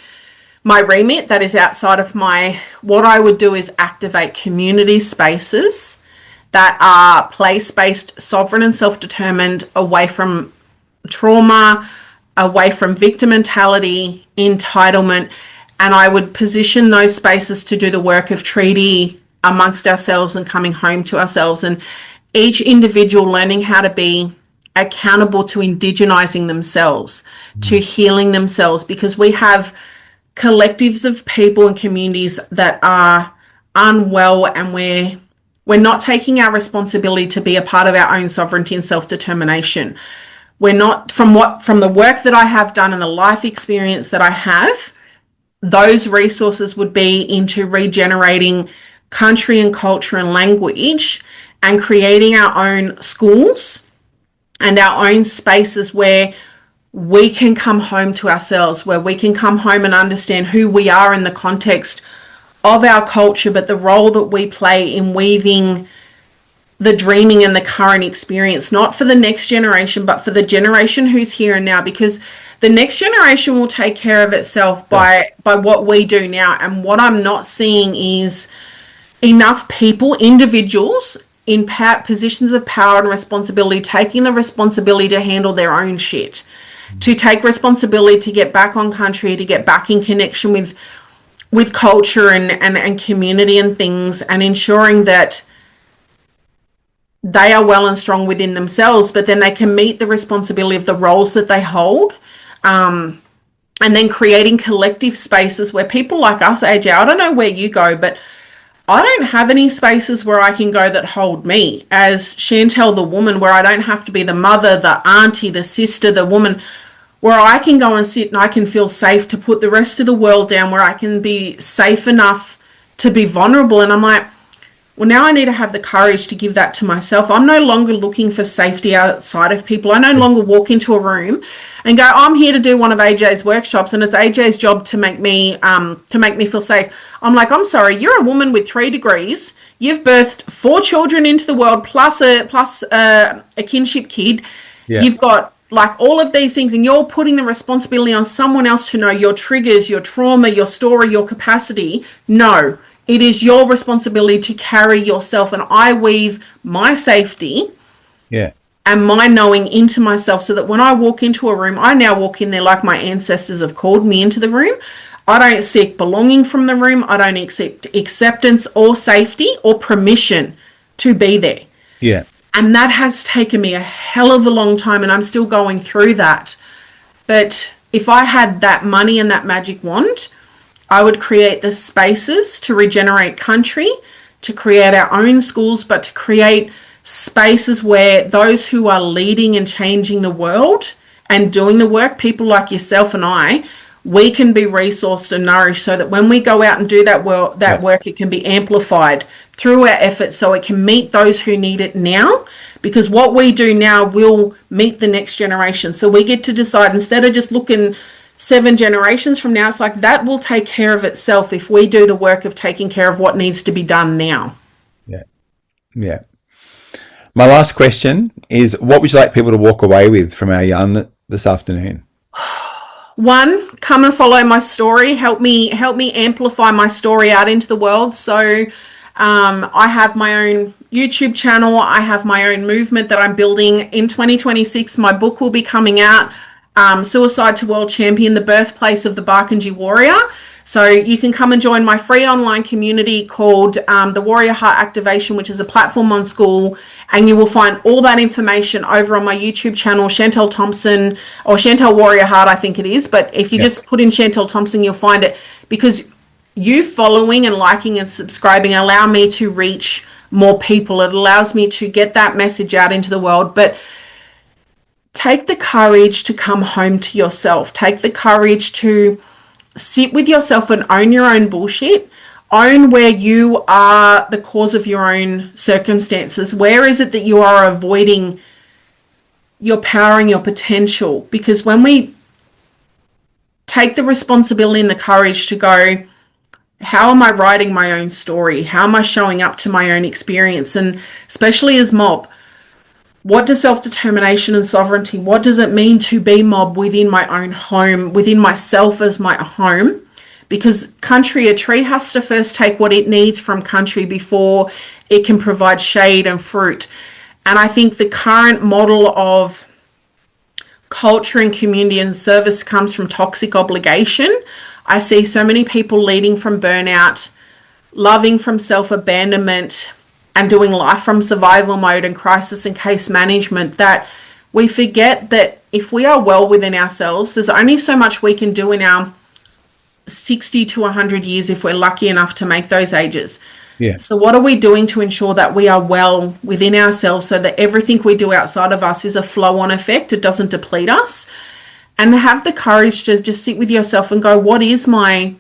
remit. That is outside of what I would do is activate community spaces that are place-based, sovereign and self-determined, away from trauma, away from victim mentality, entitlement, and I would position those spaces to do the work of treaty amongst ourselves and coming home to ourselves, and each individual learning how to be accountable to indigenizing themselves, to healing themselves, because we have collectives of people and communities that are unwell, and we're not taking our responsibility to be a part of our own sovereignty and self-determination. We're not, from the work that I have done and the life experience that I have, those resources would be into regenerating country and culture and language, and creating our own schools and our own spaces where we can come home to ourselves, where we can come home and understand who we are in the context of our culture, but the role that we play in weaving the dreaming and the current experience, not for the next generation, but for the generation who's here and now, because the next generation will take care of itself by what we do now. And what I'm not seeing is enough people, individuals in positions of power and responsibility, taking the responsibility to handle their own shit, to take responsibility to get back on country, to get back in connection with culture and community and things, and ensuring that they are well and strong within themselves, but then they can meet the responsibility of the roles that they hold. And then creating collective spaces where people like us, AJ, I don't know where you go, but I don't have any spaces where I can go that hold me as Shantelle the woman, where I don't have to be the mother, the auntie, the sister, the woman, where I can go and sit and I can feel safe to put the rest of the world down, where I can be safe enough to be vulnerable. And I'm like, well, now I need to have the courage to give that to myself. I'm no longer looking for safety outside of people. I no longer walk into a room and go, I'm here to do one of AJ's workshops, and it's AJ's job to make me feel safe. I'm like, I'm sorry, you're a woman with 3 degrees. You've birthed 4 children into the world, plus a kinship kid. Yeah. You've got like all of these things, and you're putting the responsibility on someone else to know your triggers, your trauma, your story, your capacity. No. It is your responsibility to carry yourself, and I weave my safety and my knowing into myself, so that when I walk into a room, I now walk in there like my ancestors have called me into the room. I don't seek belonging from the room. I don't accept acceptance or safety or permission to be there. Yeah. And that has taken me a hell of a long time, and I'm still going through that. But if I had that money and that magic wand, I would create the spaces to regenerate country, to create our own schools, but to create spaces where those who are leading and changing the world and doing the work, people like yourself and I, we can be resourced and nourished, so that when we go out and do that work, it can be amplified through our efforts, so it can meet those who need it now, because what we do now will meet the next generation. So we get to decide, instead of just looking 7 generations from now, it's like that will take care of itself if we do the work of taking care of what needs to be done now. Yeah. My last question is, what would you like people to walk away with from our yarn this afternoon? 1, come and follow my story. Help me amplify my story out into the world. So I have my own YouTube channel. I have my own movement that I'm building. In 2026, my book will be coming out. Suicide to World Champion, the birthplace of the Barkindji Warrior. So you can come and join my free online community called the Warrior Heart Activation, which is a platform on school, and you will find all that information over on my YouTube channel, Shantelle Thompson, or Shantelle Warrior Heart, I think it is. But if you just put in Shantelle Thompson, you'll find it, because you following and liking and subscribing allow me to reach more people. It allows me to get that message out into the world. But take the courage to come home to yourself. Take the courage to sit with yourself and own your own bullshit. Own where you are the cause of your own circumstances. Where is it that you are avoiding your power and your potential? Because when we take the responsibility and the courage to go, how am I writing my own story? How am I showing up to my own experience? And especially as mob, what does self-determination and sovereignty, what does it mean to be mob within my own home, within myself as my home? Because country, a tree has to first take what it needs from country before it can provide shade and fruit. And I think the current model of culture and community and service comes from toxic obligation. I see so many people leading from burnout, loving from self-abandonment, and doing life from survival mode and crisis and case management, that we forget that if we are well within ourselves, there's only so much we can do in our 60 to 100 years if we're lucky enough to make those ages. Yeah. So what are we doing to ensure that we are well within ourselves so that everything we do outside of us is a flow-on effect, it doesn't deplete us? And have the courage to just sit with yourself and go, what is my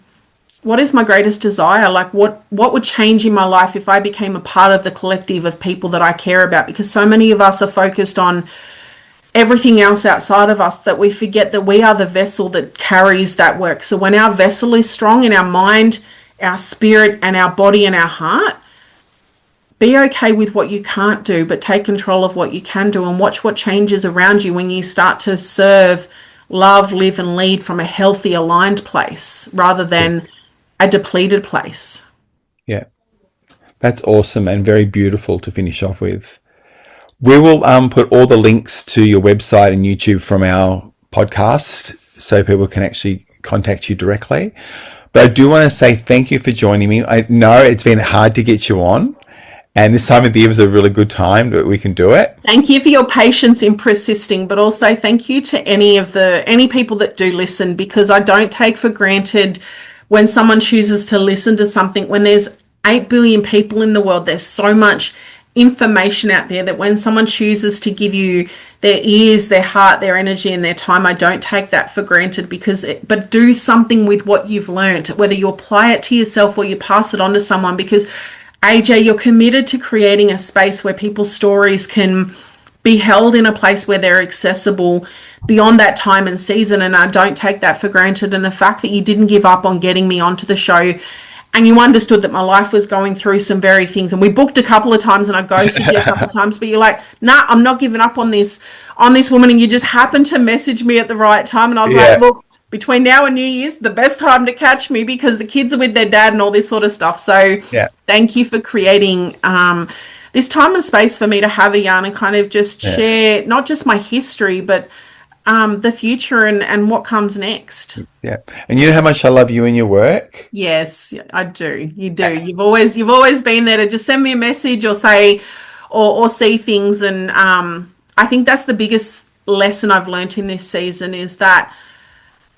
greatest desire? Like what would change in my life if I became a part of the collective of people that I care about? Because so many of us are focused on everything else outside of us that we forget that we are the vessel that carries that work. So when our vessel is strong in our mind, our spirit, and our body and our heart, be okay with what you can't do, but take control of what you can do and watch what changes around you when you start to serve, love, live, and lead from a healthy, aligned place rather than a depleted place. Yeah, that's awesome and very beautiful to finish off with. We will put all the links to your website and YouTube from our podcast so people can actually contact you directly. But I do want to say thank you for joining me. I know it's been hard to get you on, and this time of the year was a really good time that we can do it. Thank you for your patience in persisting, but also thank you to any people that do listen, because I don't take for granted when someone chooses to listen to something. When there's 8 billion people in the world, there's so much information out there that when someone chooses to give you their ears, their heart, their energy, and their time, I don't take that for granted. But do something with what you've learned, whether you apply it to yourself or you pass it on to someone, because AJ, you're committed to creating a space where people's stories can be held in a place where they're accessible beyond that time and season. And I don't take that for granted. And the fact that you didn't give up on getting me onto the show, and you understood that my life was going through some very things, and we booked a couple of times and I ghosted you a couple of times, but you're like, nah, I'm not giving up on this woman. And you just happened to message me at the right time. And I was like, look, between now and New Year's, the best time to catch me because the kids are with their dad and all this sort of stuff. So thank you for creating this time and space for me to have a yarn and kind of just share not just my history, but the future and what comes next. Yeah. And you know how much I love you and your work? Yes, I do. You do. You've always been there to just send me a message or say or see things. And I think that's the biggest lesson I've learned in this season, is that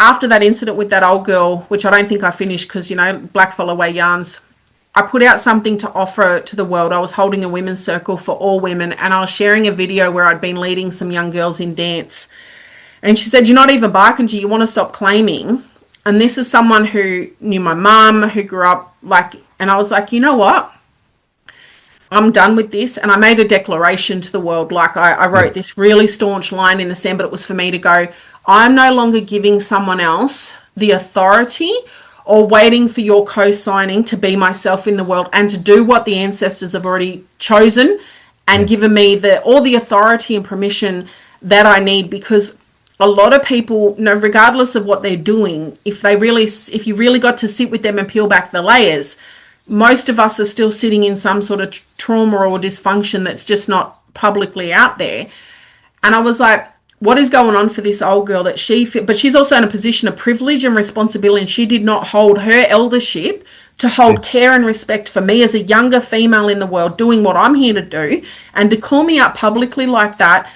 after that incident with that old girl, which I don't think I finished because, blackfellow wear yarns, I put out something to offer to the world. I was holding a women's circle for all women, and I was sharing a video where I'd been leading some young girls in dance. And she said, you're not even Barkandji, you want to stop claiming. And this is someone who knew my mum, who grew up and I was like, you know what? I'm done with this. And I made a declaration to the world. I wrote this really staunch line in the sand, but it was for me to go, I'm no longer giving someone else the authority or waiting for your co-signing to be myself in the world and to do what the ancestors have already chosen and given me all the authority and permission that I need. Because a lot of people, regardless of what they're doing, if you really got to sit with them and peel back the layers, most of us are still sitting in some sort of trauma or dysfunction that's just not publicly out there. And I was like, what is going on for this old girl but she's also in a position of privilege and responsibility, and she did not hold her eldership to hold care and respect for me as a younger female in the world doing what I'm here to do, and to call me out publicly like that.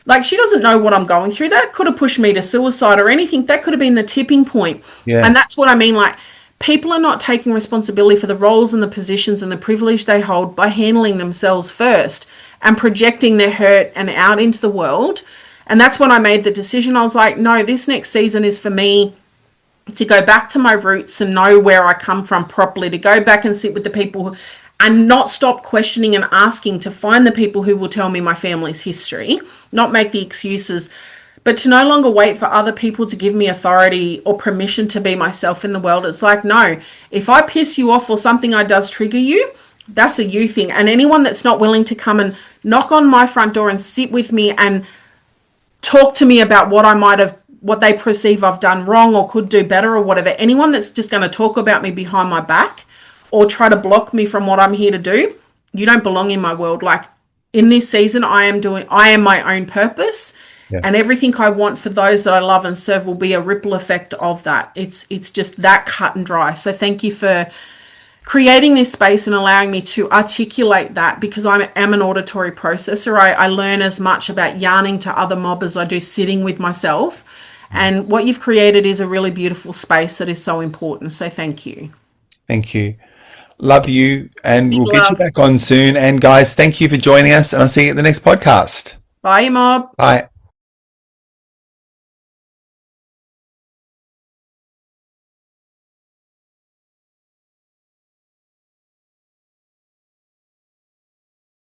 Like, she doesn't know what I'm going through. That could have pushed me to suicide or anything. That could have been the tipping point. Yeah. And that's what I mean. Like, people are not taking responsibility for the roles and the positions and the privilege they hold by handling themselves first and projecting their hurt and out into the world. And that's when I made the decision. I was like, no, this next season is for me to go back to my roots and know where I come from properly, to go back and sit with the people and not stop questioning and asking, to find the people who will tell me my family's history, not make the excuses, but to no longer wait for other people to give me authority or permission to be myself in the world. It's like, no, if I piss you off or something I does trigger you, that's a you thing. And anyone that's not willing to come and knock on my front door and sit with me and talk to me about what they perceive I've done wrong or could do better or whatever, anyone that's just going to talk about me behind my back or try to block me from what I'm here to do, you don't belong in my world. Like, in this season, I am my own purpose. Yeah. And everything I want for those that I love and serve will be a ripple effect of that. It's just that cut and dry. So thank you for creating this space and allowing me to articulate that, because I am an auditory processor. I learn as much about yarning to other mob as I do sitting with myself. And what you've created is a really beautiful space that is so important. So thank you. Thank you. Love you. And we'll get you back on soon. And guys, thank you for joining us. And I'll see you at the next podcast. Bye, mob. Bye.